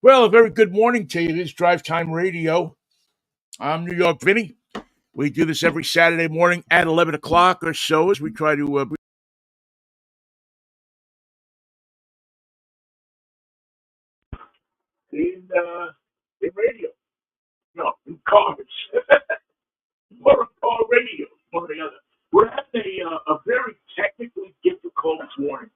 Well, a very good morning to you. This is Drivetime Radio. I'm New York Vinnie. We do this every Saturday morning at 11 o'clock or so as we try to in radio. No, in cars. More car radio, one or the other. We're having a very technically difficult morning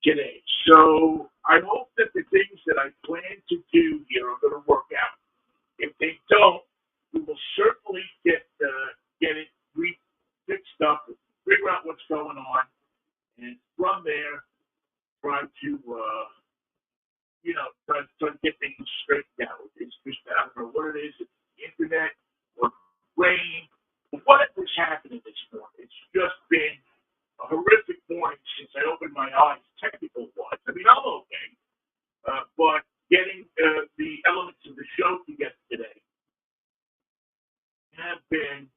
today. So I hope that the things that I plan to do here are going to work out. If they don't, we will certainly get it fixed up, figure out what's going on, and from there try to try to get things straightened out. It's just I don't know what it is. It's the internet or rain. Whatever's happening this morning, it's just been a horrific morning since I opened my eyes. Technical wise, I mean I'm okay, but getting the elements of the show together today have been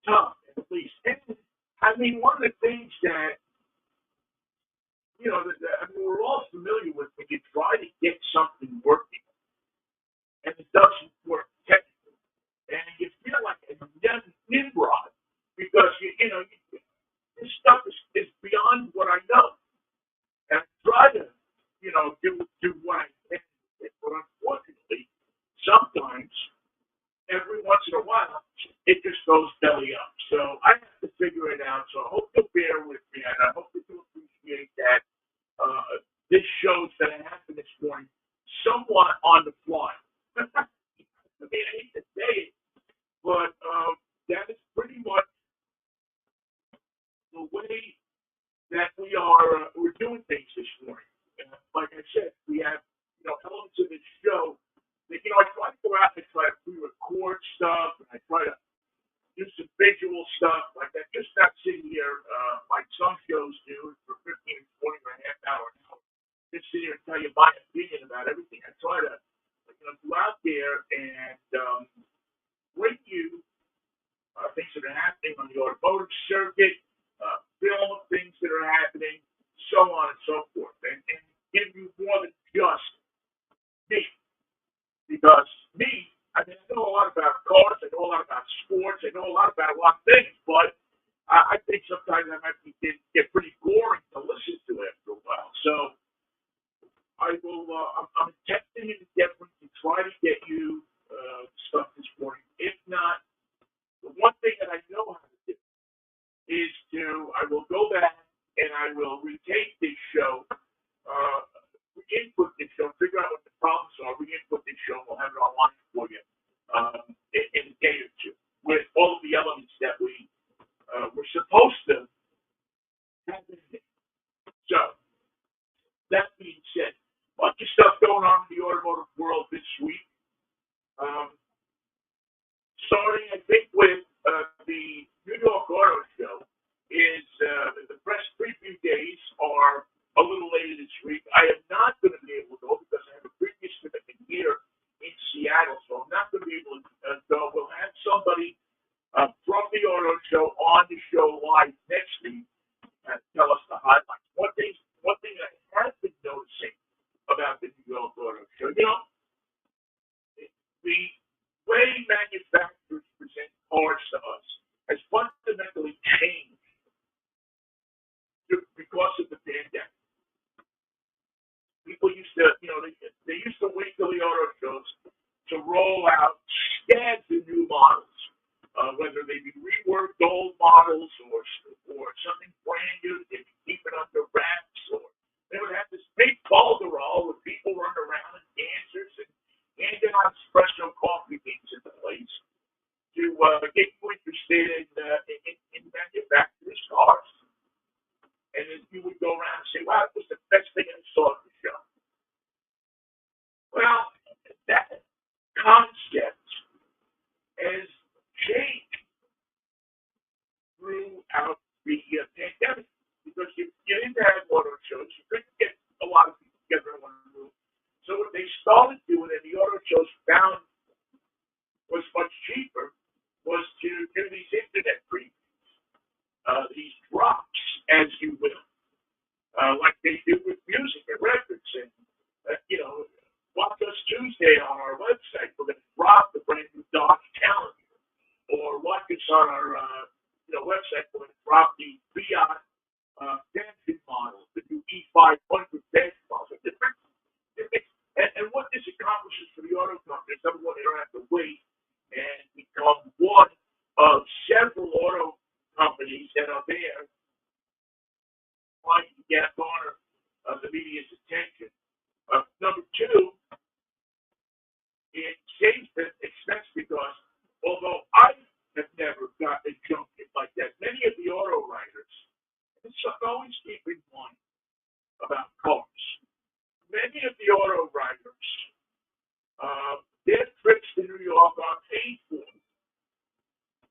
tough, at least. And, I mean, one of the things that, we're all familiar with when you try to get something working and it doesn't work technically. And you feel like a Nimrod because, this stuff is beyond what I know. And I try to, do what I can. But unfortunately, sometimes every once in a while, it just goes belly up. So I have to figure it out. So I hope you'll bear with me, and I hope that you appreciate that this shows that it happened this morning somewhat on the fly. I mean, I hate to say it, but that is pretty much the way that we're doing things this morning. Like I said, we have elements of this show that I try to go out and try to pre-record stuff, and I try to do some visual stuff like that. Just not sitting here like some shows do for 15 and 20 or a half hour now. Just sit here and tell you my opinion about everything. I try to go out there and bring you things that are happening on the automotive circuit, film things that are happening, so on and so forth, and give you more than just me. Because me, I mean, I know a lot about cars, I know a lot about sports, I know a lot about a lot of things, but I think sometimes I might get pretty boring to listen to after a while. So I will, I'm testing it different to try to get you stuff this morning. If not, the one thing that I know how to do is I will go back and I will retake this show, re-input this show, figure out what the problems are, re-input this show, and we'll have it online for you in a day or two with all of the elements that we're supposed to have in it. So, that being said, a bunch of stuff going on in the automotive world this week. Starting, I think, with the New York Auto Show is the press preview days are a little later this week. I am not going to be able to go because I have a previous commitment here in Seattle, so I'm not going to be able to go. We'll have somebody from the Auto Show on the show live next week and tell us the highlights. One thing that I have been noticing about the New York Auto Show, the way manufacturers present cars to us has fundamentally changed because of the pandemic. People used to, they used to wait till the auto shows to roll out scads of new models, whether they be reworked old models or something brand new that they keep it under wraps, or they would have this big folderol with people running around and dancers and handing out espresso coffee beans in the place to get you interested in manufacturers' cars. And then you would go around and say, wow, it was the best thing I saw at the show. Well, that concept has changed throughout the pandemic because you didn't have auto shows. You couldn't get a lot of people together in one room. So what they started doing, and the auto shows found was much cheaper, was to do these internet previews, these drops, as you will, like they do with music and records, and watch website when it dropped the Fiat dancing model, the new E500 dancing model. So and what this accomplishes for the auto companies, number one, they don't have to wait and become one of several auto companies that are there trying to garner the media's attention. Number two, it saves them expense because although I have never gotten a junket like that, many of the auto writers, and so always keep in mind about cars, many of the auto writers, their trips to New York are paid for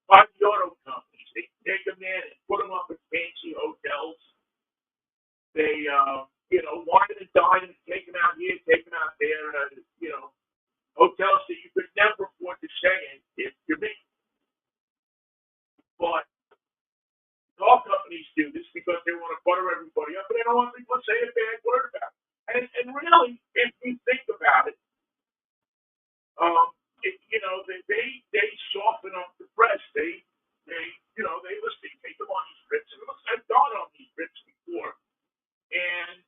by the auto companies. They take them in and put them up in fancy hotels. They, wine and dine and take them out here, take them out there, hotels that you could never afford to stay in if you're me. But all companies do this because they want to butter everybody up, but they don't want people to say a bad word about it. And really, if you think about it, they soften up the press. They listen, they take them on these trips, and I've gone on these trips before, and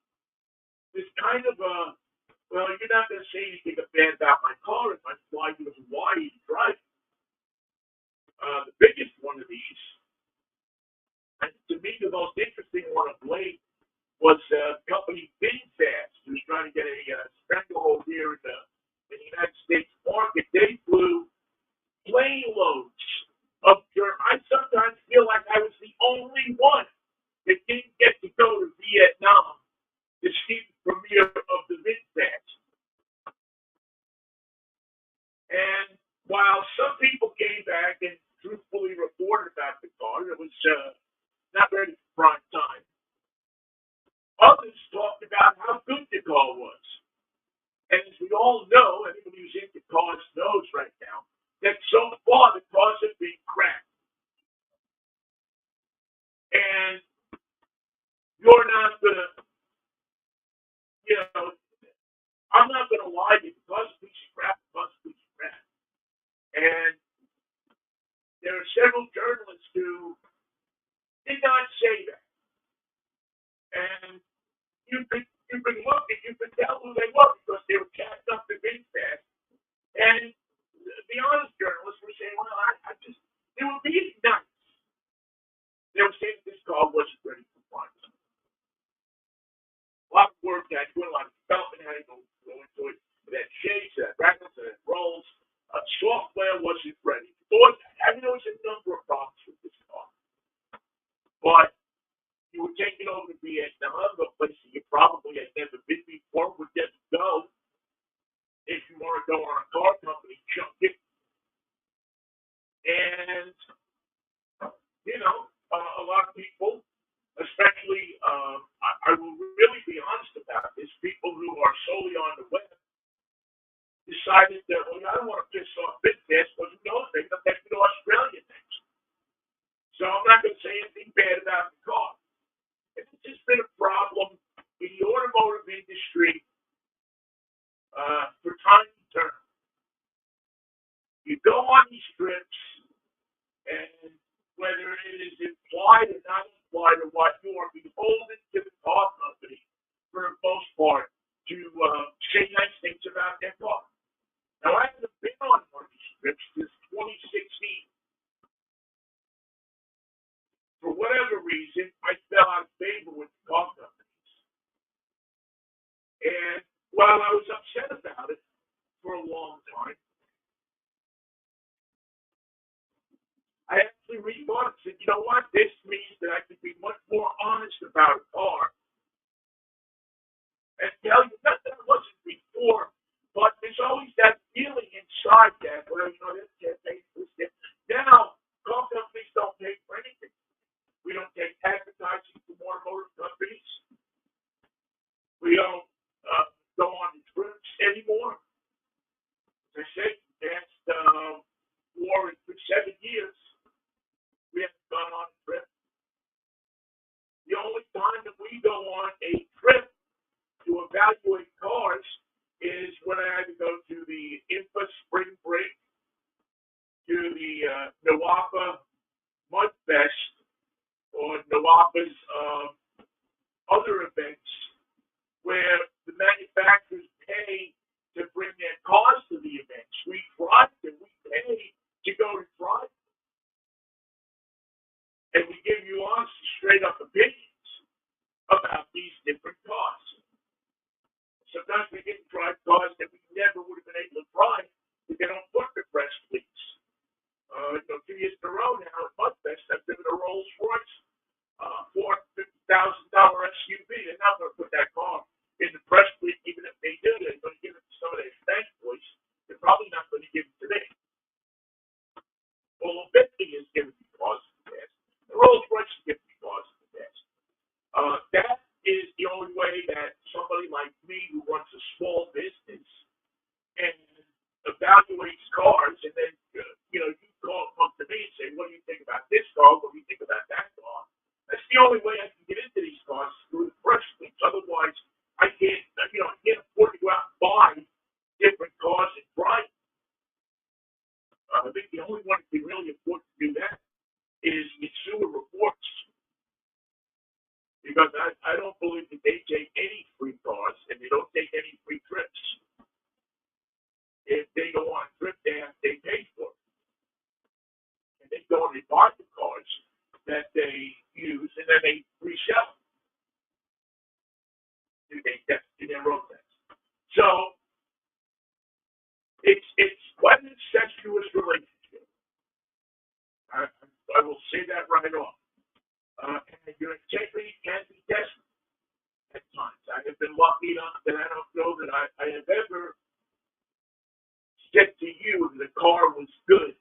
there's kind of well, you're not going to say anything bad about my car if I fly you to Hawaii to drive. The biggest one of these, and to me the most interesting one of late, was company Vinnie who's trying to get a stranglehold here in the United States market. They flew plane loads of German. I sometimes feel like I was the only one that didn't get to go to Vietnam to see the premiere of the Vinnie. And while some people came back and truthfully reported about the car, it was not ready for prime time. Others talked about how good the car was. And as we all know, anybody who's into cars knows right now, that so far the cars have been cracked. And you're not going to, I'm not going to lie to you. The car's a piece of crap, the car's a piece of crap. And there are several journalists who did not say that. And you could look and you could tell who they were because they were jacked up the big fast. And the honest journalists were saying, well, they were being nice. They were saying this car wasn't ready for prime time. A lot of work had to do, a lot of development had to go into it. That shakes, that rattles, that rolls. Software wasn't ready. There was a number of problems with this car. But you were taken over to Vietnam, a place that you probably had never been before, would get to go if you want to go on a car company junket. And, a lot of people, especially, I will really be honest about this, people who are solely on the web, decided that, well, I don't want to piss off Big Fast, but who knows, they're going to take me to Australia next. So I'm not going to say anything bad about the car. It's just been a problem in the automotive industry for time to turn. You go on these trips, and whether it is implied or not implied or what, you are beholden to the car company for the most part to say nice things about their car. Now, I haven't been on one of these trips since 2016. For whatever reason, I fell out of favor with the car companies. And while I was upset about it for a long time, I actually rethought it and said, you know what? This means that I can be much more honest about a car and tell you, not that I wasn't before, but there's always that feeling inside that, well, this can't pay for this. Now, car companies don't pay for anything. We don't take advertising from automotive companies. We don't go on the trips anymore. As I said, the past 4 and 7 years, we haven't gone on offers other events where the manufacturers pay to bring their cars to the events. We drive them, we pay to go to drive, and we give you honest, straight up opinions about these different cars. Sometimes we get to drive cars that we never would have been able to drive if they don't put the press release. 2 years in a row now at Mudfest, I've driven a Rolls Royce, $450,000 SUV. They're not going to put that car in the press release, even if they do. They're going to give it to some of their thank boys. They're probably not going to give it to me. Well, Vinnie is giving me cars in the past. The Rolls Royce is giving me cars in the past. That is the only way that somebody like me who runs a small business and evaluates cars, and then you come to me and say, "What do you think about this car? What do you think about that car?" That's the only way I can get into these cars through the press release. Otherwise, I can't afford to go out and buy different cars and drive. I think the only one who can really afford to do that is Consumer Reports. Because I don't believe that they take any free cars and they don't take any free trips. If they go on a trip, they pay for it. And they go and they buy the cars that they use and then they resell them. They test in their road test. So it's quite an incestuous relationship. I will say that right off. And your integrity can be tested at times. I have been lucky enough that I don't know that I have ever said to you that the car was good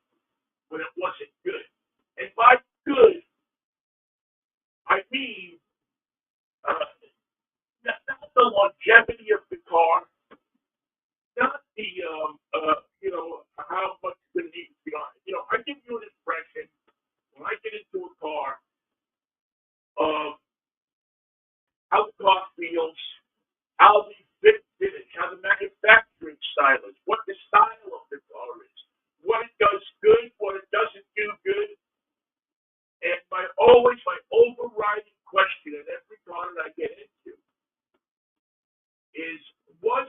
when it wasn't good. And by good, I mean not the longevity of the car, not the how much it's going to need to be on it. I give you an impression when I get into a car of how the car feels, how the fit finish, how the manufacturing style is, what the style of the car is, what it does good, what it doesn't do good. And my overriding question in every car that I get into is, will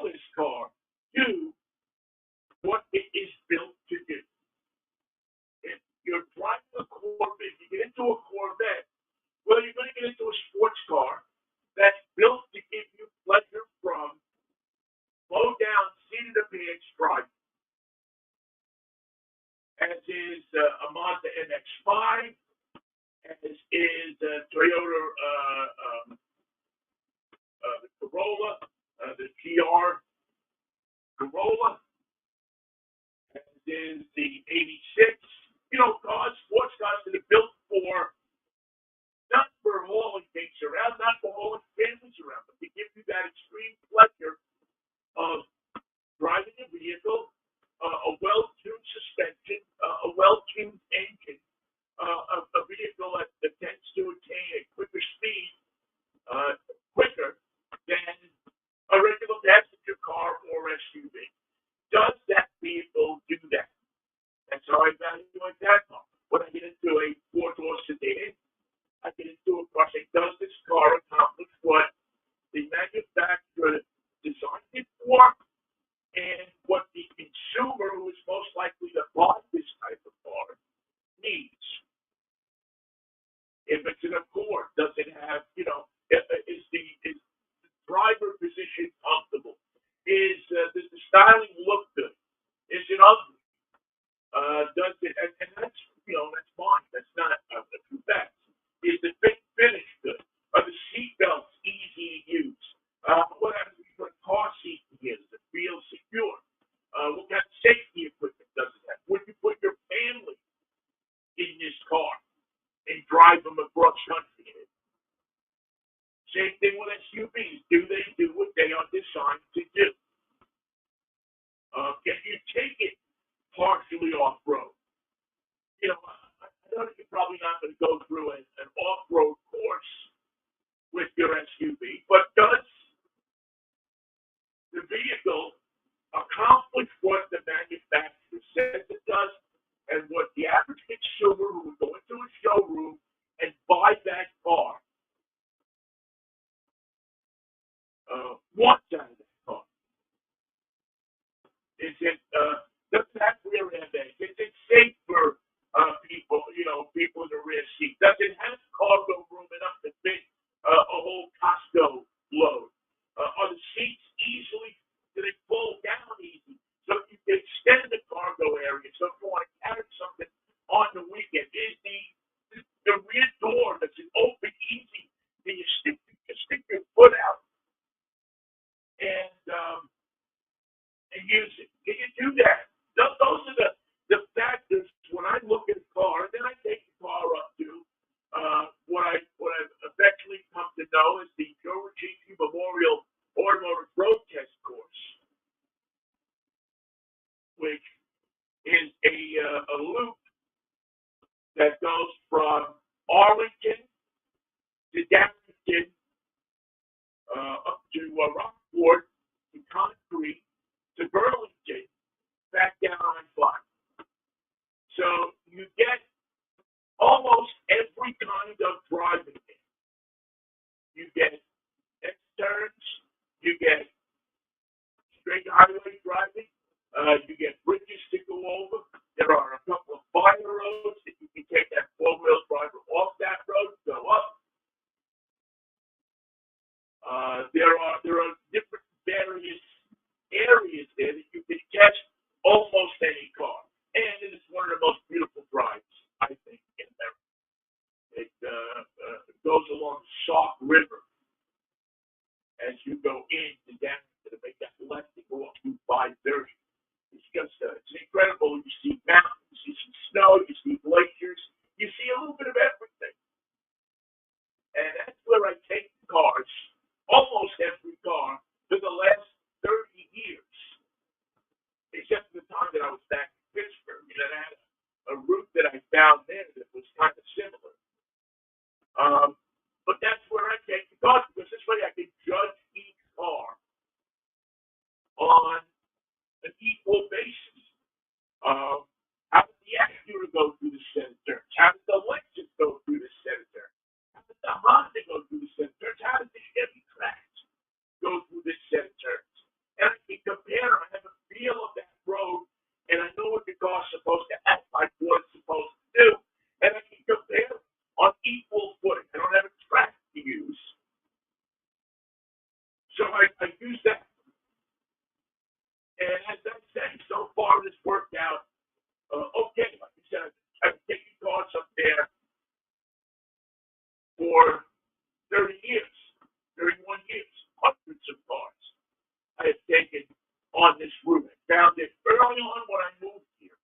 this car do what it is built to do? If you're driving a Corvette, you get into a Corvette, well, you're going to get into a sports car that's built to give you pleasure from low down, seat of the pants driving, as is a Mazda MX-5, as is a Toyota the Corolla, the GR Corolla, as is the 86. Cars, sports cars that are built for, not for hauling things around, not for hauling families around, but to give you that extreme pleasure of driving a vehicle, a well-tuned suspension, a well-tuned engine, a vehicle that tends to attain a quicker speed, quicker than a regular passenger car or SUV. Does that vehicle do that? That's how I evaluate that car. When I get into a four-door sedan, I get into a car saying, does this car accomplish what the manufacturer designed it for, and what the consumer who is most likely to buy this type of car needs? If it's an Accord, does it have, is the driver position comfortable? Does the styling look good? Is it ugly? Does it, and that's, that's mine. That's not a true fact. Is the fit finish good? Are the seat belts easy to use? What happens when you put a car seat in here? Does it feel secure? What kind of safety equipment does it have? Would you put your family in this car and drive them across country in it? Same thing with SUVs. Do they do what they are designed to do? Can you take it partially off-road? I know that you're probably not going to go through an off-road course with your SUV, but does the vehicle accomplish what the manufacturer says it does, and what the average consumer who would go into a showroom and buy that car wants out of that car. Is it doesn't have rear airbags? Is it safe for people? You know, people in the rear seat. Does it have cargo room enough to fit a whole Costco load? Are the seats easily? Do they fold down easy? So you can extend the cargo area. So if you want to carry something on the weekend, is the rear door, does it open easy? Can you stick your foot out and use it? Can you do that? Those are the factors when I look at a car, and then I take the car up to what I've eventually come to know is the Joe Ricci Memorial Automotive Road Test Course, which is a loop that goes from Arlington to Darrington, up to Rockport, to Concrete, to Burlington, back down I-5. So you get almost every kind of driving in. You get X-turns, you get straight highway driving, you get bridges to go over. There are a couple of fire roads that you can take that four-wheel driver off that road, go up. There are different various areas there that you can test almost any car, and it is one of the most beautiful drives I think in America. It goes along the Sauk River as you go into Darrington to make that left to go up to 530. It's just it's incredible. You see mountains, you see snow, you see glaciers, you see a little bit of everything, and that's where I take the cars. Almost every car for the last 30 years, except for the time that I was back in Pittsburgh. You know, I had a route that I found there that was kind of similar. But that's where I take the cars because this way I can judge each car on an equal basis. How did the Acura go through the set of turns? How did the Lexus go through the set of turns? How did the Honda go through the set of turns? How did the Chevy Trax go through this set of turns? And I can compare. I have a feel of that road, and I know what the car's supposed to act like, what it's supposed to do, and I can compare on equal footing. I don't have a track to use, so I use that. And as I said, so far this worked out okay. Like I said, I've taken cars up there for 30 years, 31 years, hundreds of cars I have taken on this route. I found it early on when I moved here.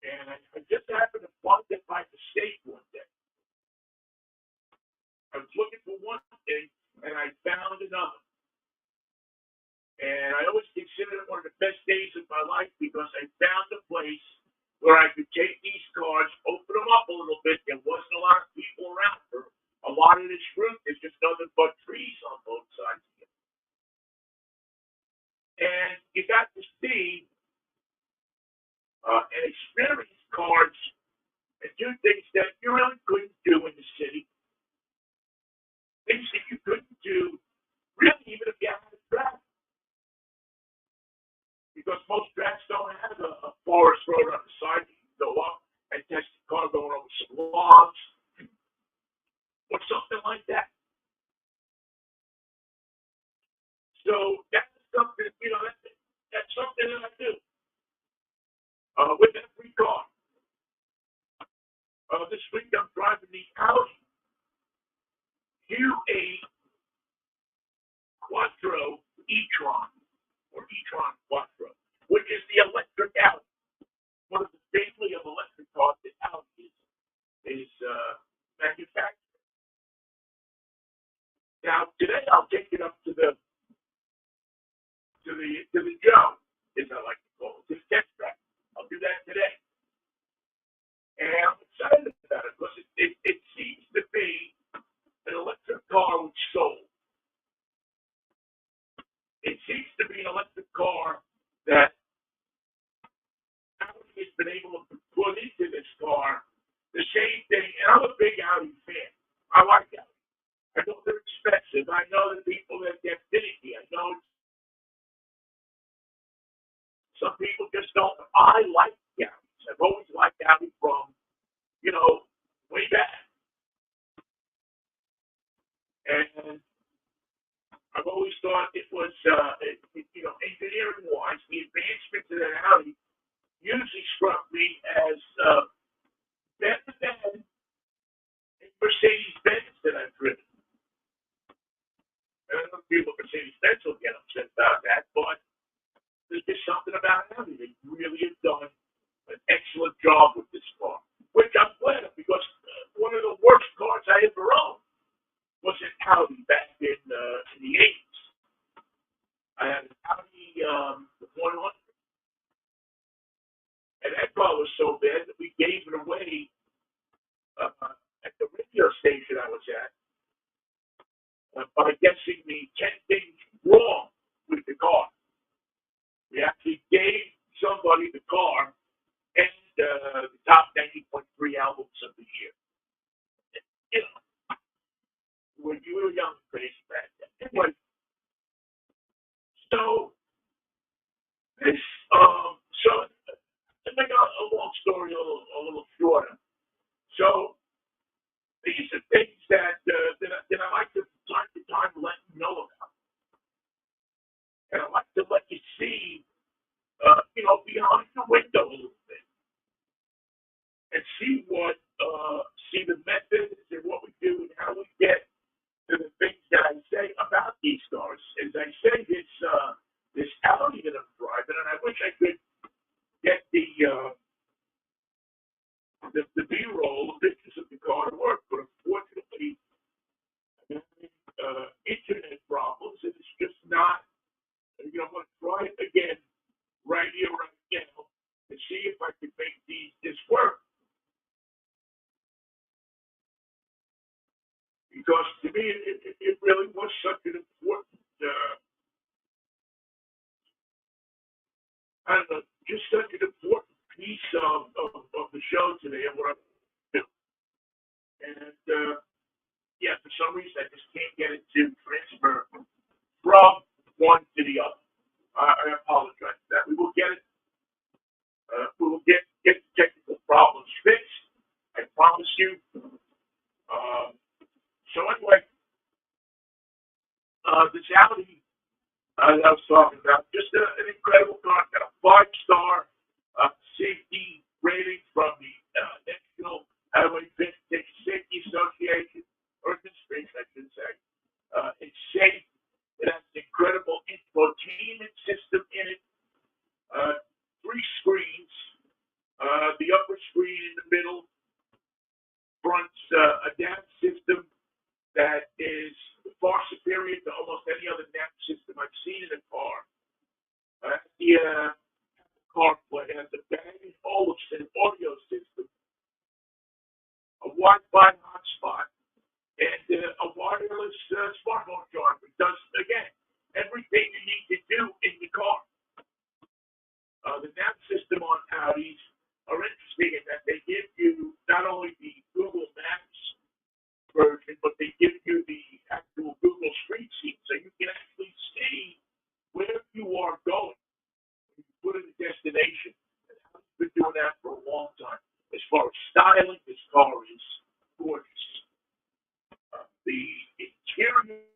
And I just happened to find it by mistake one day. I was looking for one thing, and I found another. And I always consider it one of the best days of my life because I found a place where I could take these cars, open them up a little bit. There wasn't a lot of people around for a lot of this route. There's just nothing but trees on both sides of it. And you got to see and experience cars and do things that you really couldn't do in the city. Things that you couldn't do really even if you had a track. Because most tracks don't have a forest road on the side. You can go up and test the car going over some logs or something like that. So that's something, that's something that I do with every car. This week I'm driving the Audi Q8 Quattro e-tron, or e-tron Quattro, which is the electric Audi. One of the family of electric cars that Audi is manufacturing. Now today I'll take it up to the Joe, as I like to call it, to the test track. I'll do that today. And I'm excited about it because it seems to be an electric car with soul. It seems to be an electric car that been able to put into this car the same thing. And I'm a big Audi fan. I like Audi. I know they're expensive. I know the people that get finicky. I know some people just don't. I like Audis. I've always liked Audi from, you know, way back. And I've always thought it was, engineering wise, the advancements in an Audi usually struck me as better than Mercedes Benz that I've driven. And I know people Mercedes Benz will get upset about that, but there's just something about Audi. They really have done an excellent job with this car, which I'm glad of because one of the worst cars I ever owned was an Audi back in the 80s. I had an Audi 100, and that car was so bad that we gave it away at the radio station I was at by guessing the 10 things wrong with the car. We actually gave somebody the car and the top 90.3 albums of the year. You know, when you were young and crazy back then. Anyway, so this, so to make a long story a little shorter. So these are things that I like to from time to time let you know about, and I like to let you see, behind the window a little bit, and see see the methods and what we do and how we get to the things that I say about these cars. As I say, this Audi that I'm driving, and I wish I could get the B-roll, the pictures of the car to work, but unfortunately, I'm having internet problems, and it's just not. I'm going to try it again right here, right now, to see if I can make this work. Because to me, it really was such an important, I don't know, just such an important piece of the show today and what I'm doing. And yeah, for some reason, I just can't get it to transfer from one to the other. I apologize for that. We will get it. We will get the technical problems fixed. I promise you. So anyway, this Audi that I was talking about, just an incredible car. Got a 5-star safety rating from the National Highway Safety Association, or administration, I should say. It's safe. It has an incredible infotainment system in it. 3 screens. The upper screen in the middle fronts a nav system that is far superior to almost any other nav system I've seen in a car. The CarPlay has a Bang & Olufsen audio system, a Wi-Fi hotspot, and a wireless smartphone charger. It does, again, everything you need to do in the car. The nav system on Audis are interesting in that they give you not only the Google Maps version, but they give you the actual Google Street Scene, so you can actually see where you are going when you put in a destination. And Audi's been doing that for a long time. As far as styling, this car is gorgeous. The interior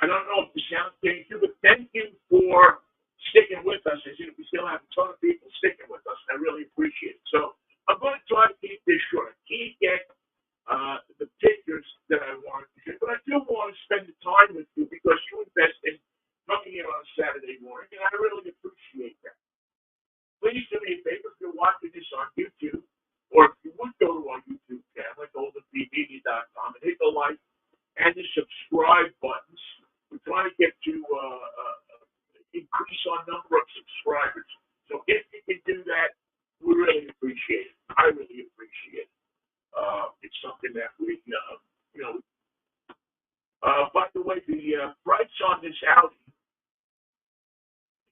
I don't know if the sound came through, but thank you for sticking with us. I see we still have a ton of people sticking with us, and I really appreciate it. So I'm going to try to keep this short. I can't get the pictures that I wanted to get, but I do want to spend the time with you because you invest in coming in on a Saturday morning, and I really appreciate that. Please do me a favor if you're watching this on YouTube, or if you would go to our YouTube channel at goldenpvd.com and hit the like and the subscribe buttons. We're trying to get to increase our number of subscribers. So if you can do that, we really appreciate it. I really appreciate it. It's something that we, by the way, the price on this Audi,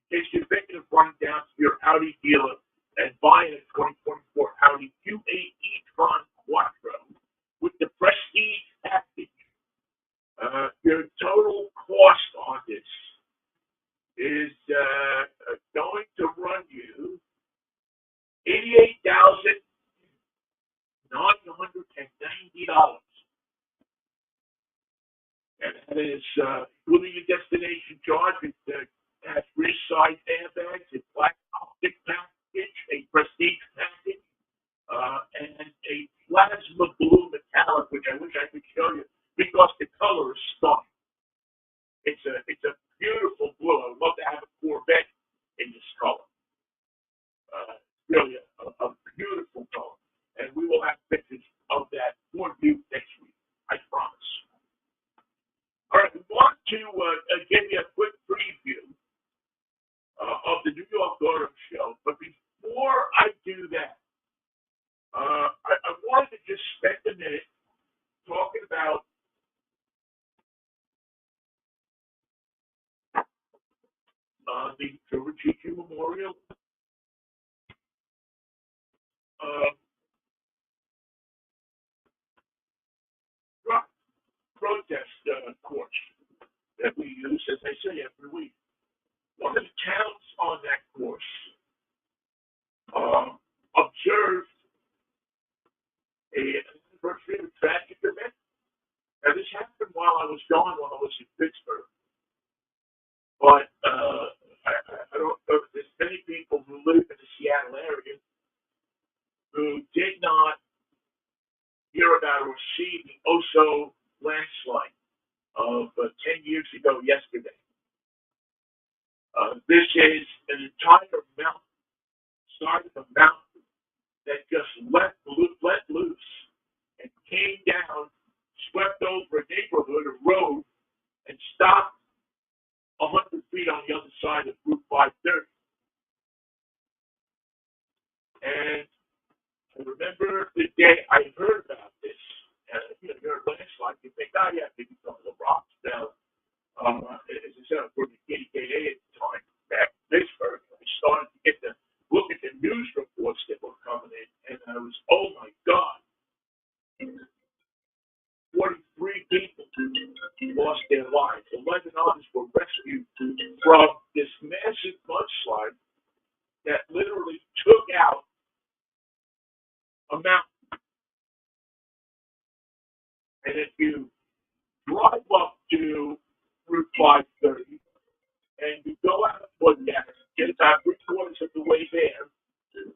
in case you're thinking of running down to your Audi dealer and buying a 2024 Audi Q8 e-tron Quattro with the Prestige package, your total cost on this is going to run you $88,990. And that is including your destination charge. It has rear side airbags, a black optic package, a prestige package, and a plasma blue metallic, which I wish I could show you because the color is stunning. It's a beautiful blue. I would love to have a Corvette in this color. Really a beautiful color. And we will have pictures of that for you next week. I promise. All right, we want to give you a quick preview of the New York Auto Show. But before I do that, I wanted to just spend a minute talking about the Driven Memorial protest course that we use, as I say, every week. One of the towns on that course observed an anniversary of a tragic event. Now, this happened while I was gone, while I was in Pittsburgh. But I don't know if there's many people who live in the Seattle area who did not hear about or see the Oso landslide of 10 years ago yesterday. This is an entire mountain, side of a mountain that just let loose and came down, swept over a neighborhood, a road, and stopped 100 feet on the other side of Route 530. And I remember the day I heard about this. You're a landslide, you think, yeah, maybe some of the rocks fell. As I said, according to KDKA at the time, back in Pittsburgh, I started to get to look at the news reports that were coming in, and I was, oh my God, 43 people lost their lives. 11 others were rescued from this massive mudslide that literally took out a mountain. And if you drive up to Route 530 and you go out of WADDYA, get about 3/4 of the way there,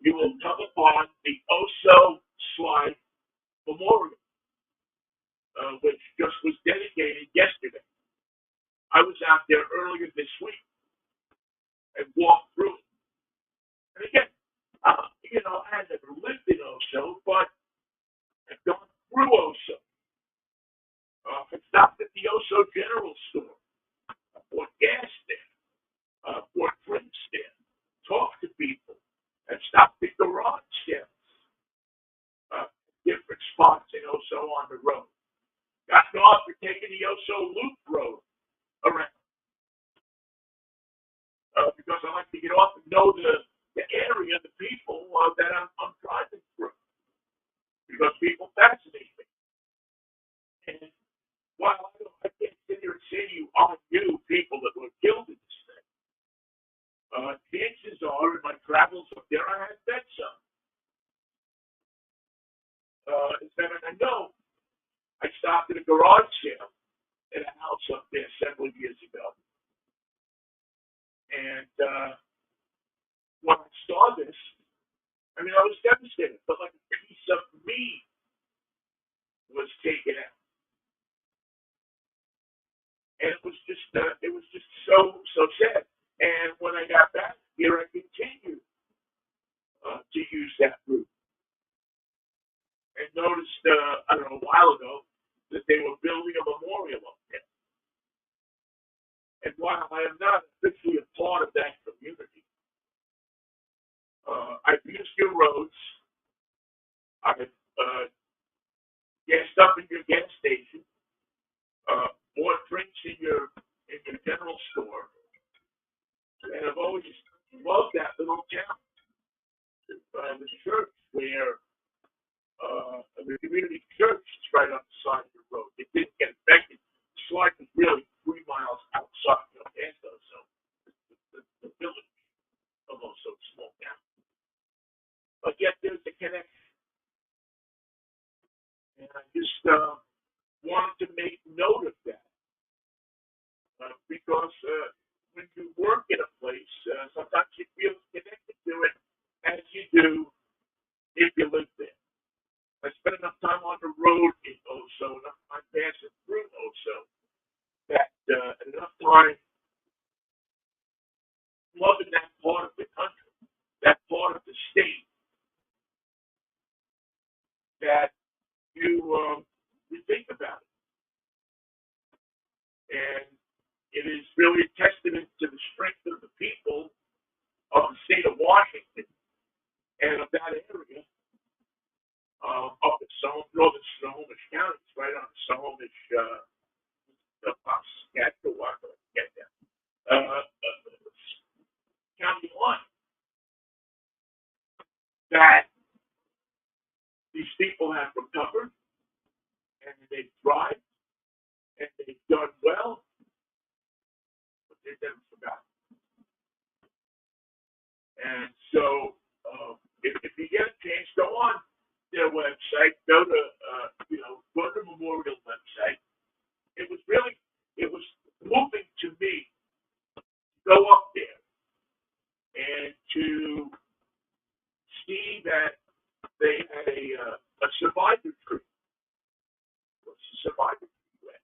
you will come upon the Oso Slide Memorial, which just was dedicated yesterday. I was out there earlier this week and walked through it. And again, I had never lived in Oso, but I've gone through Oso. I stopped at the Oso General Store. I bought gas there. Bought drinks there. Talked to people. And stopped at garage sales. Different spots in Oso on the road. Got off for taking the Oso Loop Road around. Because I like to get off and know the area, the people that I'm driving through. Because people fascinate me. And while I can't sit here and say to you, I knew people that were killed in this thing, chances are in my travels up there, I had met some. I know I stopped at a garage sale at a house up there several years ago. And when I saw this, I mean, I was devastated, but like a piece of me was taken out. And it was just so sad. And when I got back here, I continued to use that route. And noticed, I don't know, a while ago, that they were building a memorial up there. And while I am not officially a part of that community, I've used your roads. I've gassed up in your gas station, bought drinks in your general store, and I've always loved that little town, the church where the community church is right on the side of the road. It didn't get affected. The slide was really 3 miles outside, past those, so the village, although so small town. But yet there's a connection, and I just wanted to make note of that because when you work in a place, sometimes you feel connected to it as you do if you live there. I spent enough time on the road in Oso, enough time passing through Oso, that enough time loving that part of the country, that part of the state, that you think about it. And it is really a testament to the strength of the people of the state of Washington and of that area up in northern Snohomish County. It's right on the Snohomish, Saskatchewan, get that, county line. That these people have recovered and they've thrived and they've done well, but they've never forgotten. And so, if you get a chance, go on their website, go to the memorial website. It was moving to me to go up there and to see that they had a survivor tree. What's a survivor tree?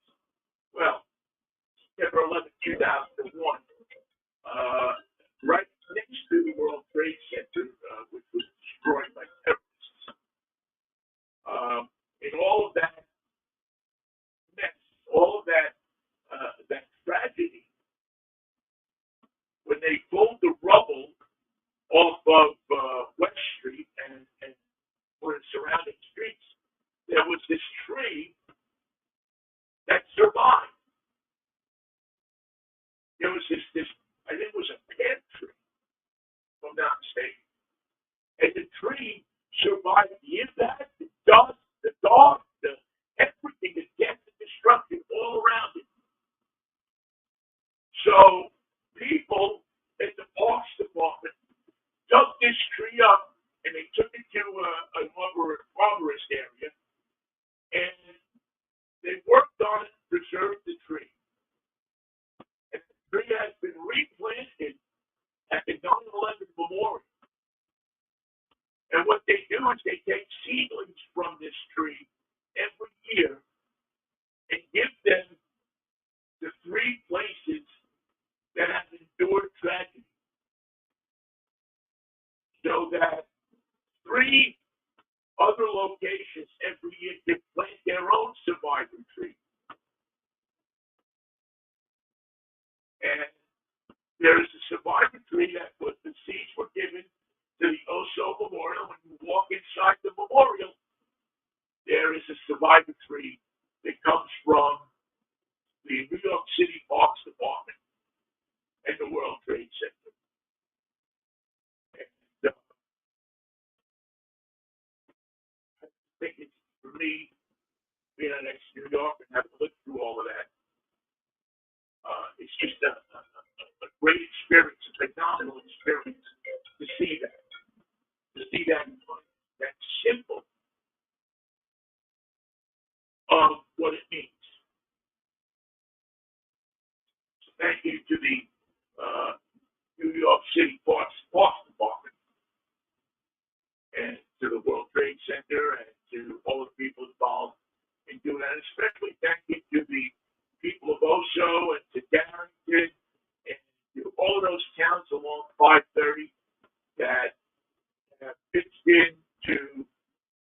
Well, September 11, 2001, right next to the World Trade Center, which was destroyed by terrorists. And all of that mess, all of that tragedy, when they pulled the rubble off of West Street and or the surrounding streets, there was this tree that survived. There was this I think it was a pear tree, if I'm not mistaken. And the tree survived the impact, the dust, the dark, everything, the death and destruction all around it. So people at the Parks Department dug this tree up and they took it to an arborist area and they worked on it to preserve the tree. And the tree has been replanted at the 9/11 Memorial. And what they do is they take seedlings from this tree every year and give them to 3 places that have endured tragedy. So that 3 other locations every year can plant their own survivor tree. And there is a survivor tree that the seeds were given to the Oso Memorial. When you walk inside the memorial, there is a survivor tree that comes from the New York City Parks Department and the World Trade Center. And I think it's, for me, being an ex-New York and having lived through all of that, it's just a great experience, a phenomenal experience to see that. To see that symbol of what it means. those towns along 530 that have pitched in to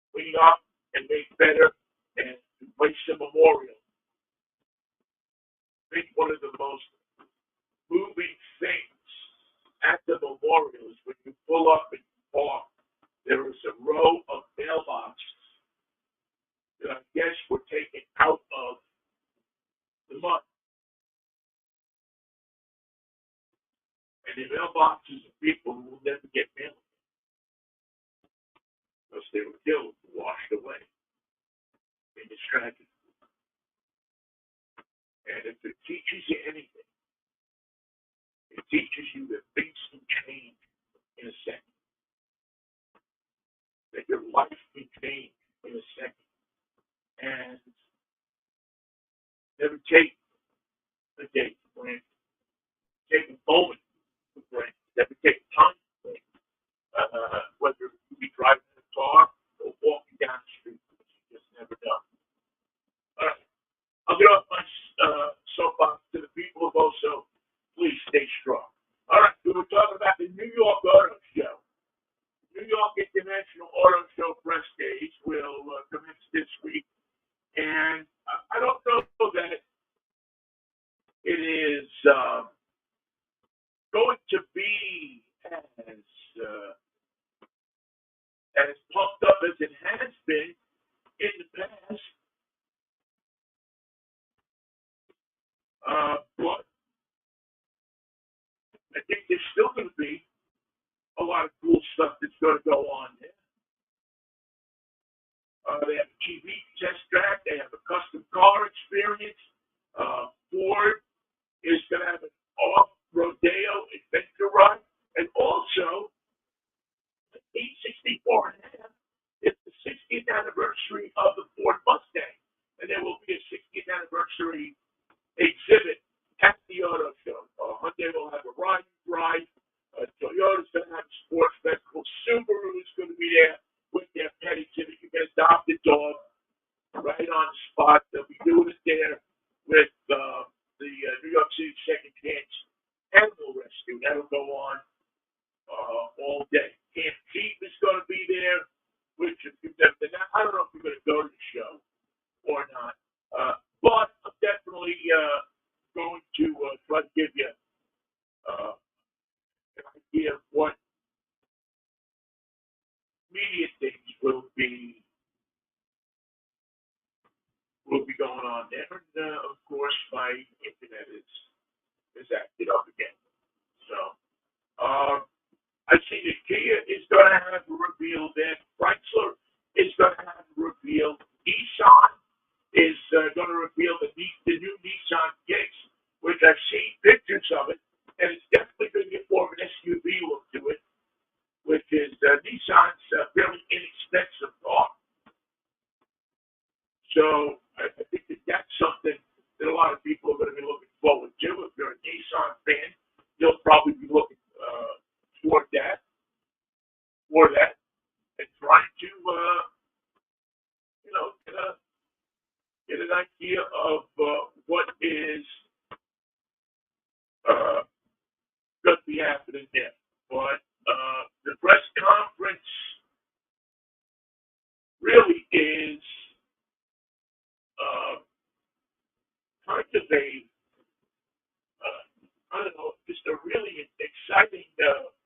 clean up and make better and place a memorial. I think one of the most moving things at the memorial is when you pull up and park, there is a row of mailboxes that I guess were taken out of the mud. And the mailboxes of people who will never get mail because they were killed, washed away in this tragedy. And if it teaches you anything, it teaches you that things can change in a second. That your life can change in a second. And never take a day for granted. Take a moment for granted. Never take time for granted. Whether you be driving in a car or walking down the street, you just never know. All right. I'll get off my soapbox to the people of Oso. Please stay strong. All right. We were talking about the New York Auto Show. New York International Auto Show press days will commence this week. And I don't know that it is going to be as pumped up as it has been in the past. But I think there's still going to be a lot of cool stuff that's going to go on there. They have a TV test track. They have a custom car experience. Ford is going to have an off-rodeo adventure run. And also, the 864 and a half is the 60th anniversary of the Ford Mustang. And there will be a 60th anniversary exhibit at the auto show. Hyundai will have a ride. Toyota's going to have a sports festival. Subaru is going to be there with their pet exhibit. You can adopt a dog right on the spot. They'll be doing it there with the New York City Second Chance Animal Rescue. That'll go on all day. Camp Jeep is going to be there, which if you've never been, I don't know if you're going to go to the show or not, but I'm definitely going to try to give you an idea of what media things will be going on there. And of course, my internet is acted up again. So I see that Kia is going to have a reveal there. Chrysler is going to have a reveal. Nissan is going to reveal the new Nissan Kicks, which I've seen pictures of it, and it's definitely going to get more of an SUV look to it, which is Nissan's fairly inexpensive car. So I think that's something that a lot of people are going to be looking forward to. If you're a Nissan fan, you'll probably be looking toward that, and trying to, get an idea of what is going to be happening there. But the press conference really is kind of just a really exciting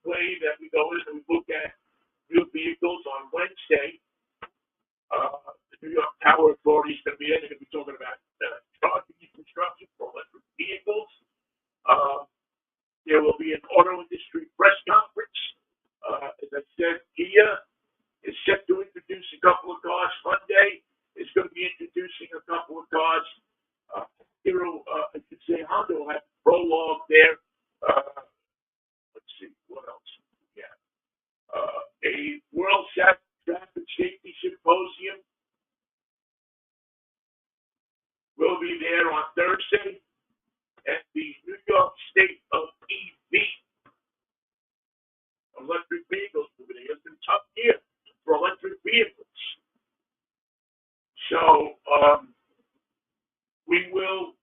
way that we go in and we look at new vehicles on Wednesday. The New York Power Authority is going to be there. They're going to be talking about charging infrastructure for electric vehicles. There will be an auto industry press conference. As I said, Kia is set to introduce a couple of cars. Hyundai is going to be introducing a couple of cars. Honda will have a prologue there. Let's see, what else? Yeah. A World Traffic Safety Symposium will be there on Thursday. At the New York State of EV, electric vehicles moving. It's been a tough year for electric vehicles. So we will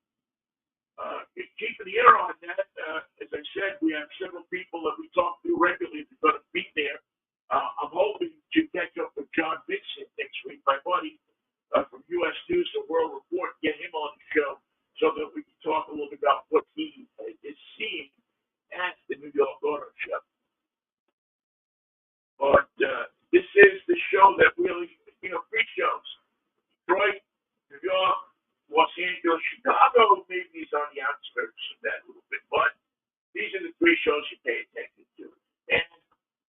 keep an ear on that. As I said, we several people that we talk to regularly that are going to be there. I'm hoping to catch up with John Vincent next week, my buddy from U.S. News and World Report, get him on the show so that we can talk a little bit about what he is seeing at the New York Auto Show. But this is the show that really, three shows: Detroit, New York, Los Angeles, Chicago. Maybe is on the outskirts of that a little bit, but these are the three shows you pay attention to. And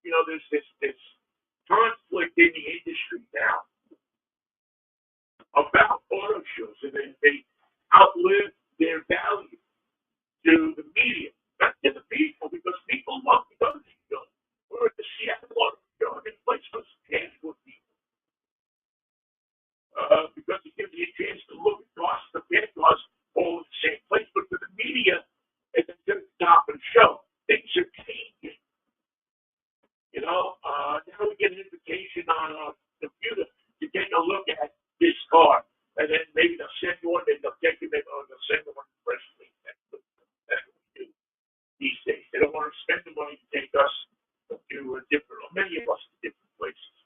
there's this conflict in the industry now about auto shows, and they outlive their value to the media, not to the people, because people love to go to these shows. We're at the Seattle Auto Show, and this place goes hands with people because it gives you a chance to look at costs, compare costs, all in the same place. But for the media, it's at the top of the show. Things are changing. Now we get an invitation on our computer to take a look at this car, and then maybe they'll send you one, and they'll take you, or they'll send you one to press release. That's what we do these days. They don't want to spend the money to take us to different, or many of us to different places.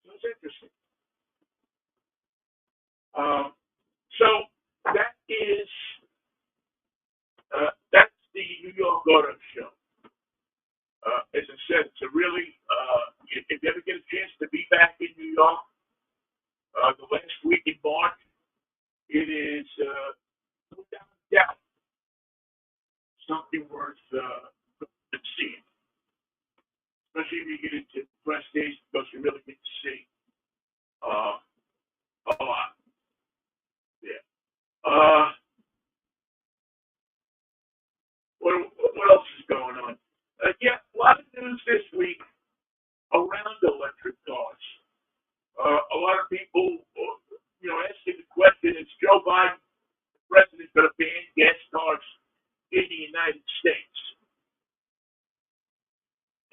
So it's interesting. So that is that's the New York Auto Show. As I said, it's a really if you ever get a chance to be back in New York, the last week in March, it is without doubt something worth seeing. Especially if you get into press days, because you really get to see a lot. Yeah. What else is going on? A lot of news this week around electric cars. A lot of people, asking the question: is Joe Biden, the president, going to ban gas cars in the United States?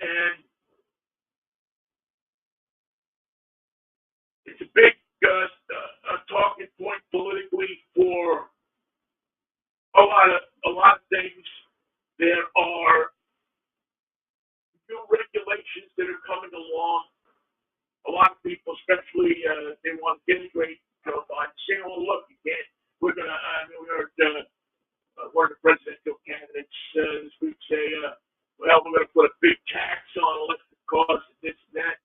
And it's a big talking point politically for a lot of things. There are new regulations that are coming along. A lot of people, especially, they want to integrate Joe Biden, saying, "Oh, look, you can't. We're gonna." We heard one of the presidential candidates this week say, "Well, we're gonna put a big tax on electric cars and this and that."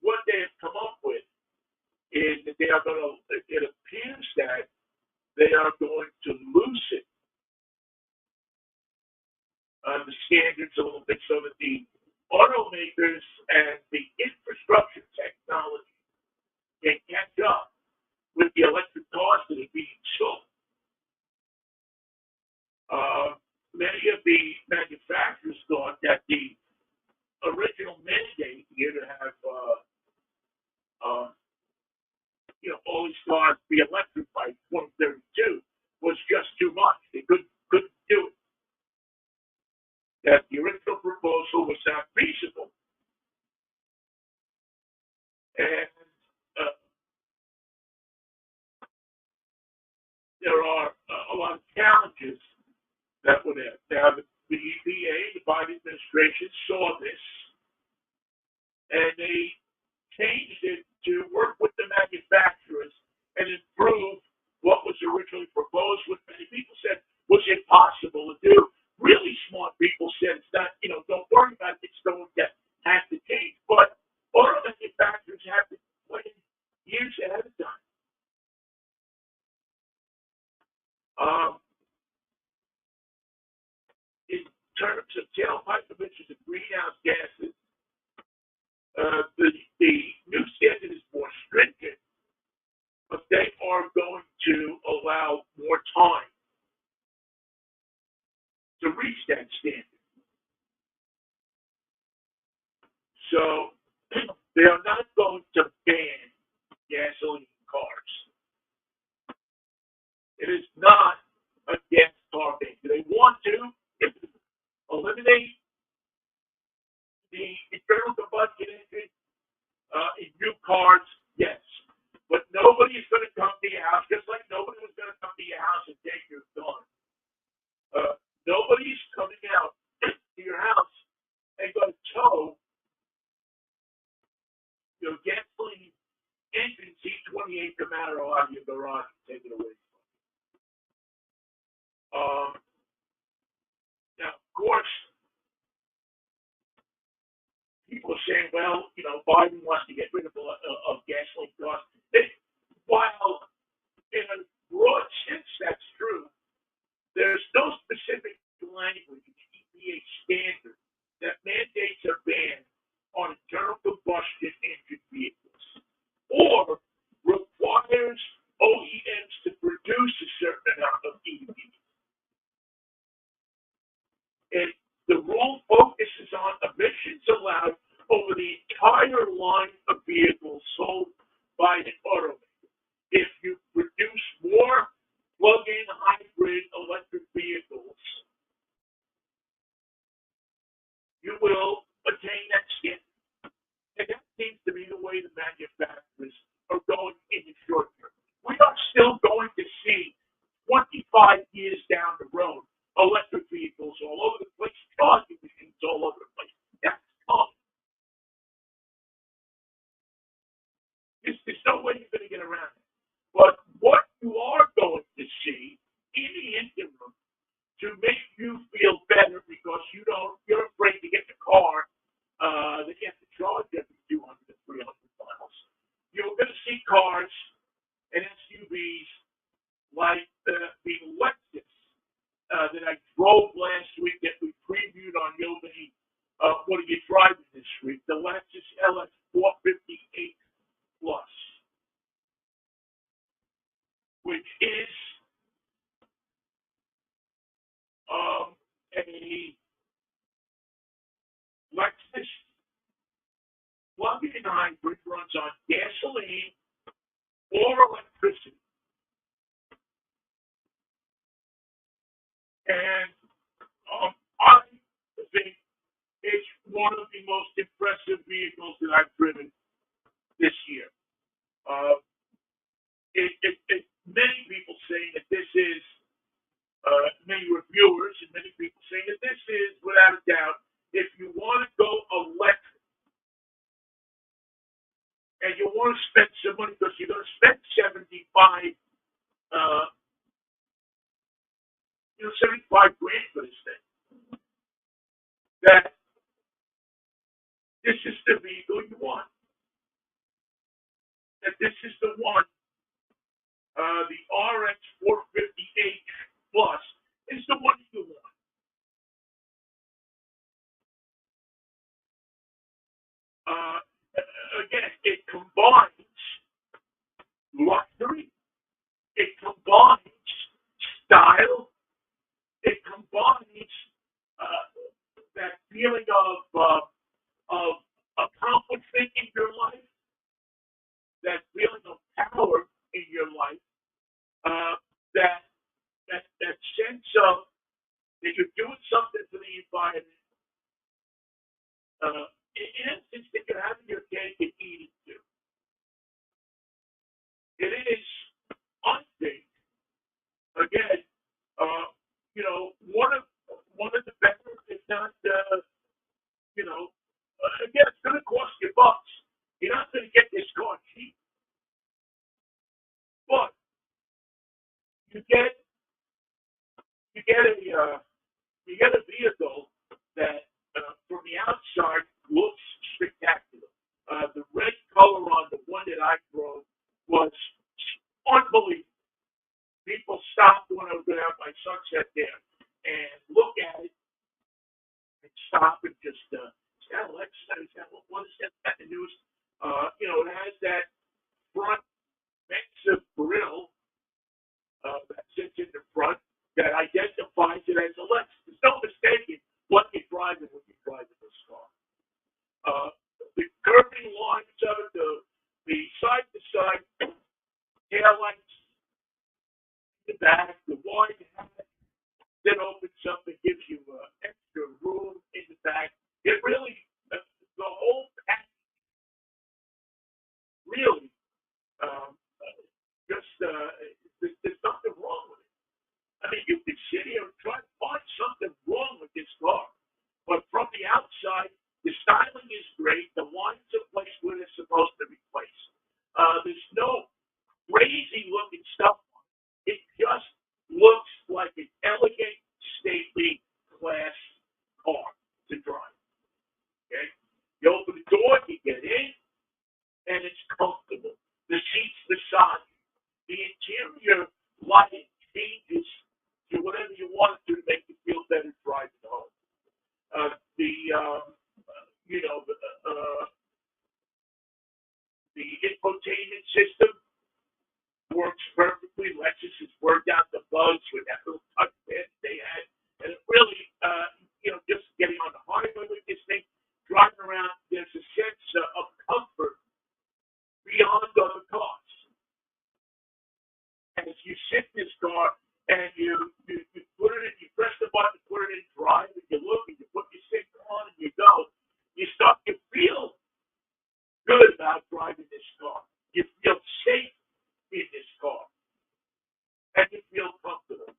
What they have come up with is that they are going to. It appears that they are going to loosen the standards a little bit so that the automakers and the infrastructure technology can catch up with the electric cars that are being sold. Many of the manufacturers thought that the original mandate here to have all these cars be electric by 2032 was just too much. They couldn't do it. That the original proposal was not feasible. And there are a lot of challenges that would have. Now, the EPA, the Biden administration, saw this, and they changed it to work with the manufacturers and improve what was originally proposed, which many people said was impossible to do. Really smart people said it's not, don't worry about it, it's going to have to change. But auto manufacturers have to plan years ahead of time. In terms of tailpipe emissions of greenhouse gases, the new standard is more stringent, but they are going to allow more time to reach that standard. So they are not going to ban gasoline cars. It is not a gas car ban. Do they want to eliminate the internal combustion engine in new cars? Yes. But nobody's going to come to your house, just like nobody was going to come to your house and take your gun. Nobody's coming out to your house and going to tow your gasoline engine C28 Camaro out of your garage and take it away. Now, of course, people are saying, well, Biden wants to get rid of gasoline costs. While in a broad sense that's true, there's no specific language in the EPA standard that mandates a ban on internal combustion engine vehicles or requires OEMs to produce a certain amount of EVs. And the rule focuses on emissions allowed over the entire line of vehicles sold by an automaker. If you produce more plug-in hybrid electric vehicles, you will attain that standard. And that seems to be the way the manufacturers are going in the short term. We are still going to see 25 years down the road electric vehicles all over the place, charging machines all over the place. That's coming. There's no way you're going to get around it. But what you are going to see in the interim to make you feel better because you're afraid to get in the car that you have to charge every 200 to 300 miles. You're going to see cars and SUVs like the Lexus that I drove last week that we previewed on Vinnie. What are you driving this week? The Lexus LS 458 Plus, which is a Lexus plug-in hybrid, runs on gasoline or electricity. And I think it's one of the most impressive vehicles that I've driven this year. Many people saying that this is, many reviewers and many people saying that this is, without a doubt, if you want to go electric and you want to spend some money because you're going to spend $75 grand for this thing, that this is the vehicle you want. That this is the one. The RX 458 Plus is the one you want. Again, it combines luxury, it combines style, it combines that feeling of accomplishment in your life, that feeling of power in your life, that sense of that you're doing something for the environment. In essence, that you're having your cake and eating too. It is, I think, again, one of the better, if not, again, it's going to cost you bucks. You're not going to get this car cheap, but you get a vehicle that from the outside looks spectacular. The red color on the one that I drove was unbelievable. People stopped when I was going to have my sunset there and look at it and stop and just, is that Alexa? Is that what is that the news? It has that front Mensa grill that sits in the front that identifies it as a Lexus. There's no mistaking what you're driving when you're driving this car. The curving lines of it, the side-to-side taillights, the back, the wide hatch that opens up and gives you extra room in the back. It really, the whole package really I mean, you could sit here and try to find something wrong with this car. But from the outside, the styling is great. The lines are placed where they're supposed to be placed. There's no crazy looking stuff. It just looks like an elegant, stately, class car to drive. Okay? You open the door, you get in, and it's comfortable. The seats massage. The interior lighting changes to whatever you want it to make you feel better driving home. The you know the infotainment system works perfectly. Lexus has worked out the bugs with that little touchpad they had, and it really just getting on the highway with this thing, driving around, there's a sense of comfort beyond other cars. And as you sit in this car and you put it in, you press the button, put it in drive, and you look and you put your signal on and you go, you feel good about driving this car. You feel safe in this car. And you feel comfortable.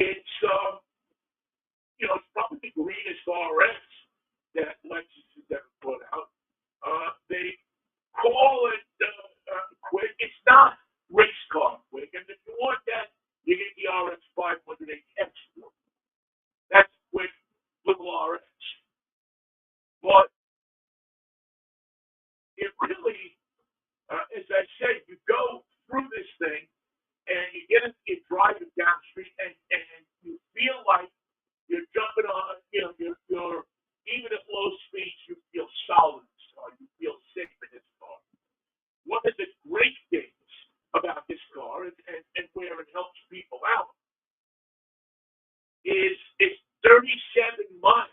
It's it's probably the greenest RS that Lexus has ever put out. They call it quick. It's not race car quick. And if you want that, you get the RS 500 X. That's quick little RS. But it really, as I said, you go through this thing and you drive it down the street and you feel like you're jumping on, you're even at low speeds, you feel solid in this car. You feel safe in this car. One of the great things about this car and where it helps people out is it's 37 miles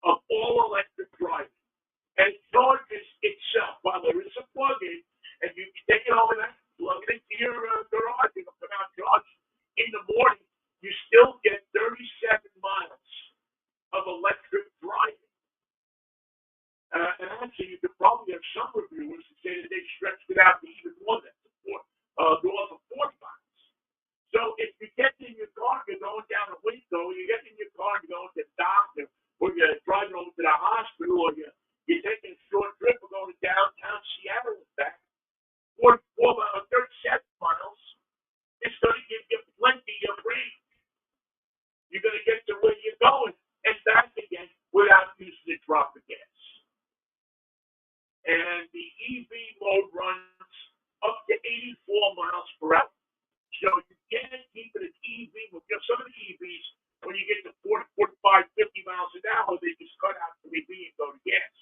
of all electric driving. And it charges itself. While there is a plug-in, and you can take it home and plug it into your garage and come out charge in the morning, you still get 37 miles of electric driving. And actually, you could probably have some reviewers who say that they stretched it out to even more than north of 40 miles. So if you get in your car, you're going down a window, you get in your car, you're going to the doctor, or you're driving over to the hospital, or you're taking a short trip, we're going to downtown Seattle and back, 37 miles, it's going to give you plenty of range. You're going to get to where you're going and back again without using a drop of gas. And the EV mode runs up to 84 miles per hour. So you can keep it an EV. Some of the EVs, when you get to 40, 45, 50 miles an hour, they just cut out the EV and go to gas.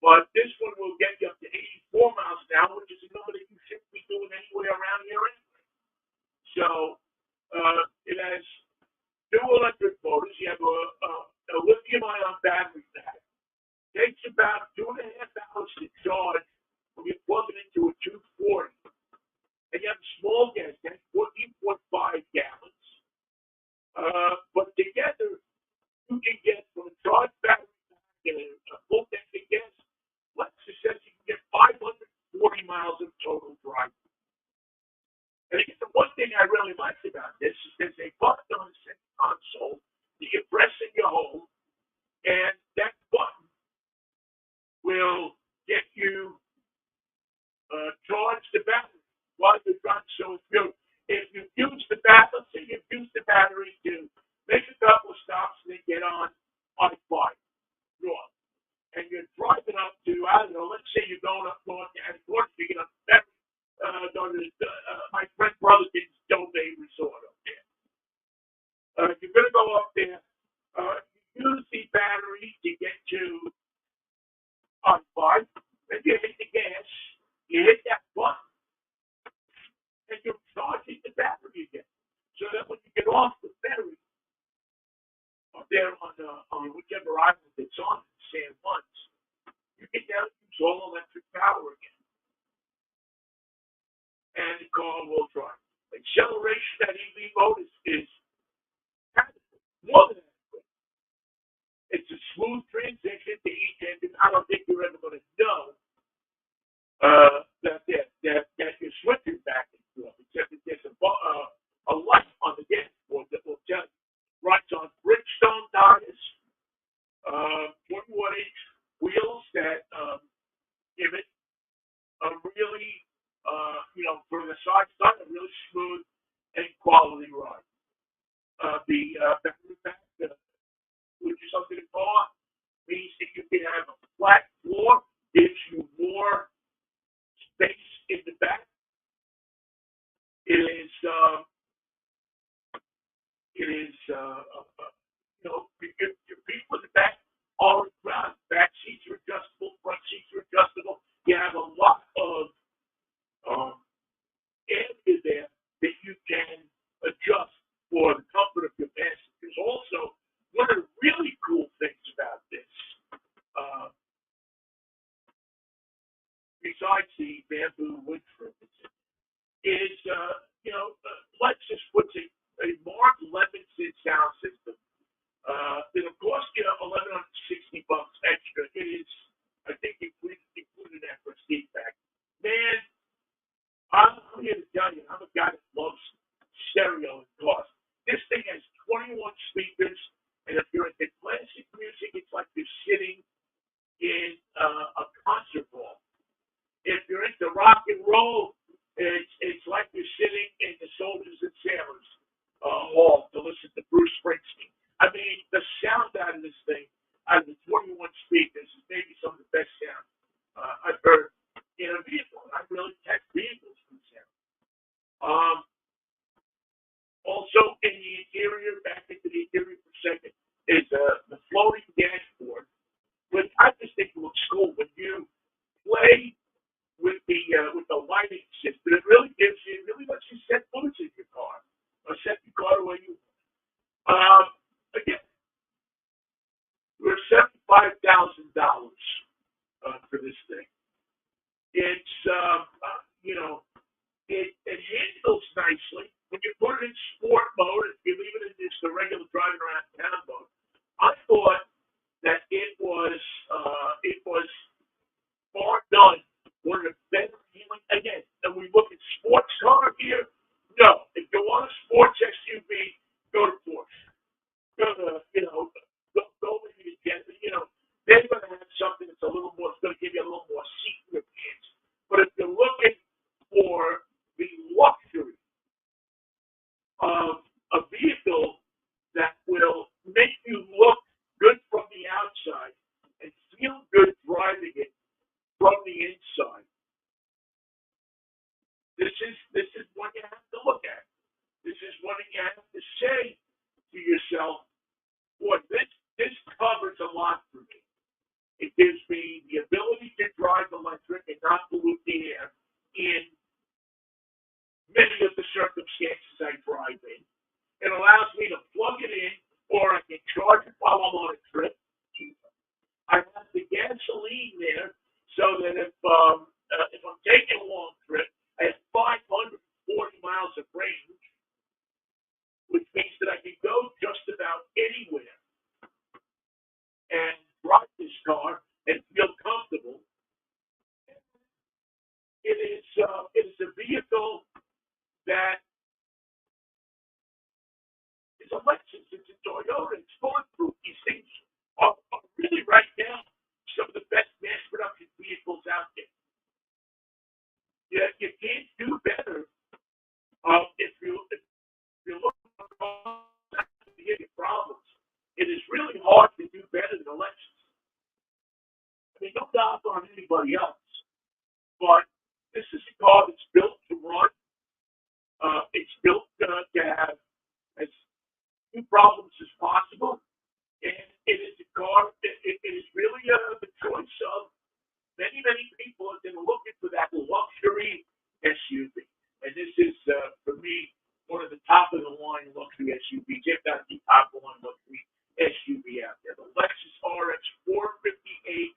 But this one will get you up to 84 miles an hour, which is a number that you shouldn't be doing anywhere around here anyway. So it has dual electric motors. You have a lithium-ion battery pack. It takes about 2.5 hours to charge when you plug it into a 240. And you have a small gas tank, 14.5 gallons. But together, you can get from a charged battery pack and a full tank of gas. Lexus says you can get 540 miles of total driving. And again, the one thing I really liked about this is there's a button on the center console that you press in your home, and that button will get you charge the battery while you're driving. So if you use the battery, let's say you've used the battery to make a couple of stops and then get on I-5 north, and you're driving up to, I don't know, let's say you're going up north and north, you get up to Beverly, my friend Brotherton's Dome Resort up there. You're going to go up there, use the battery to get to I-5, then you hit the gas, you hit that button, and you're charging the battery again. So that when you get off the ferry up there on whichever island it's on, San Juan, you get down to all electric power again. And the car will drive. Acceleration at EV mode is kind of more than adequate. It's a smooth transition to each engine. I don't think you're ever going to know that you're switching back and forth, except that there's a button your people in the back are back seats are adjustable, front seats are adjustable. You have a lot of um, area there that you can adjust for the comfort of your passengers. Also, one of the really cool things about this, uh, besides the bamboo wood trimmings, is Lexus puts a Mark Levinson sound system. It'll cost you $1,160 extra. It is, I think, included that prestige pack. Man, I'm here to tell you, I'm a guy that loves stereo and cars. This thing has 21 speakers, and if you're into classic music, it's like you're sitting in a concert hall. If you're into rock and roll, it's like you're sitting in the Soldiers and Sailors hall to listen to Bruce Springsteen. I mean, the sound out of this thing, out of the 21 speakers, is maybe some of the best sound I've heard in a vehicle. I really test vehicles for sound. Also, in the interior, back into the interior for a second, is the floating dashboard, which I just think looks cool when you play with the lighting system. It really lets you set moods in your car, or set your car the way you want. Again, we're $75,000 for this thing. It's it handles nicely when you put it in sport mode. If you leave it in just the regular driving around town mode, I thought that it was far done. One of the better feeling again. And we look at sports car here. No, if you want a sports SUV, go to Porsche. Go to go with the agenda. They're going to have something that's a little more. It's going to give you a little more seat in your pants. But if you're looking for the luxury of a vehicle that will make you look good from the outside and feel good driving it from the inside, this is one you have to look at. This is one you have to say to yourself, boy, this covers a lot for me. It gives me the ability to drive electric and not pollute the air in many of the circumstances I drive in. It allows me to plug it in, or I can charge it while I'm on a trip. I have the gasoline there, so that if I'm taking a long trip, I have 540 miles of range, which means that I can go just about anywhere and drive this car and feel comfortable. It is a vehicle that is a Lexus, it's a Toyota, it's bulletproof. These things are really right now some of the best mass production vehicles out there. Yeah, you can't do better if you're looking for problems. It is really hard to do better than Lexus. I mean, no doubt on anybody else, but this is a car that's built to run. It's built to have as few problems as possible, and it is a car. It is really the choice of many people have been looking for that luxury SUV, and this is for me one of the top of the line luxury SUVs, if not the top of the line luxury SUV out there. The Lexus RX 458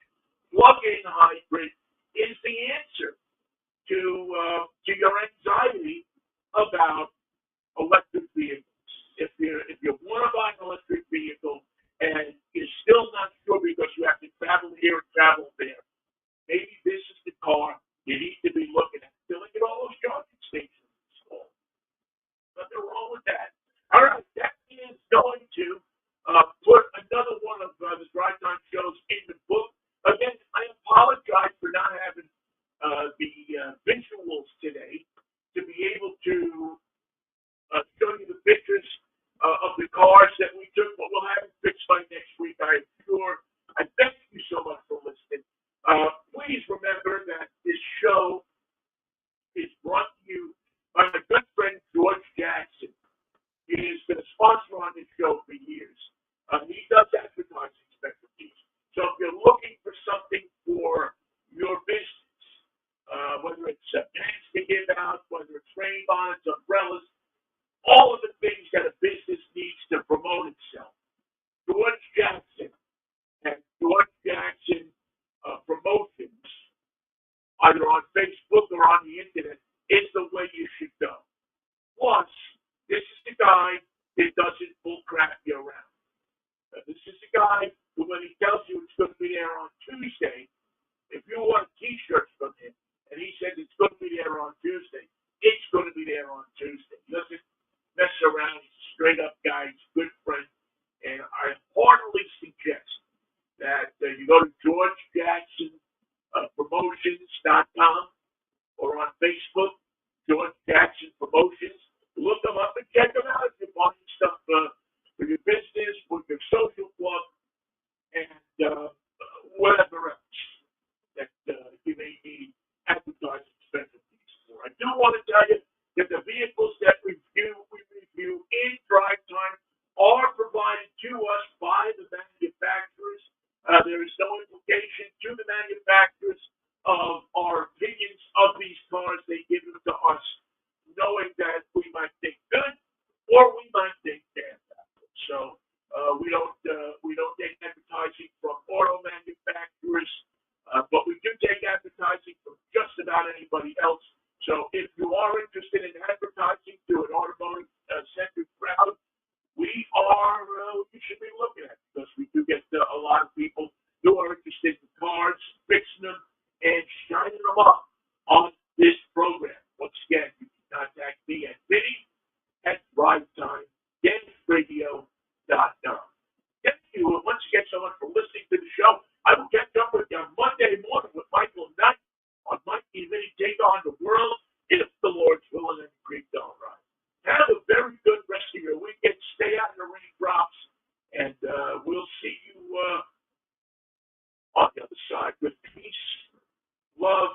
plug-in hybrid is the answer to your anxiety about electric vehicles. If you want to buy an electric vehicle and you're still not sure because you have to travel here and travel there, maybe this is the car you need to be looking at. Filling at all those charging stations installed. Nothing wrong with that. All right, that is going to put another one of the Drivetime shows in the book. Again, I apologize for not having the visuals today to be able to show you the pictures of the cars that we took, but we'll have it fixed by next week, I'm sure. I thank you so much for listening. Please remember that this show is brought to you by my good friend George Jackson. He has been a sponsor on this show all of the things that a business needs to promote itself. George Jackson and George Jackson promotions, either on Facebook or on the internet, is the way you should go. Plus, this is the guy that doesn't bull crap you around. This is the guy who, when he tells you it's going to be there on Tuesday, if you want T-shirts from him, and he says it's going to be there on Tuesday, it's going to be there on Tuesday. He doesn't mess around. He's a straight-up guy. He's a good friend. And I heartily suggest that you go to GeorgeJacksonPromotions.com or on Facebook, George Jackson Promotions. Look them up and check them out if you're buying stuff for your business, for your social club, and whatever else that you may need advertising specialties for. I do want to tell you that the vehicles that we review in drive time are provided to us by the manufacturers. There is no implication to the manufacturers of our opinions of these cars. They give them to us, knowing that we might think good or we might think bad. So we don't take advertising from auto manufacturers, but we do take advertising from just about anybody else. So if you are interested in advertising to an automotive centered crowd, we are you should be looking at, because we do get a lot of people who are interested in cars, fixing them, and shining them up on this program. Once again, you can contact me at Vinnie at Drivetime, radio.com. Thank you once again so much for listening to the show. I will catch up with you on Monday morning with Michael Knight on Mikey and Vinnie Take On the World, if the Lord's willing and the creek don't rise. Have a very good rest of your weekend. Stay out of the raindrops, and we'll see you on the other side with peace, love,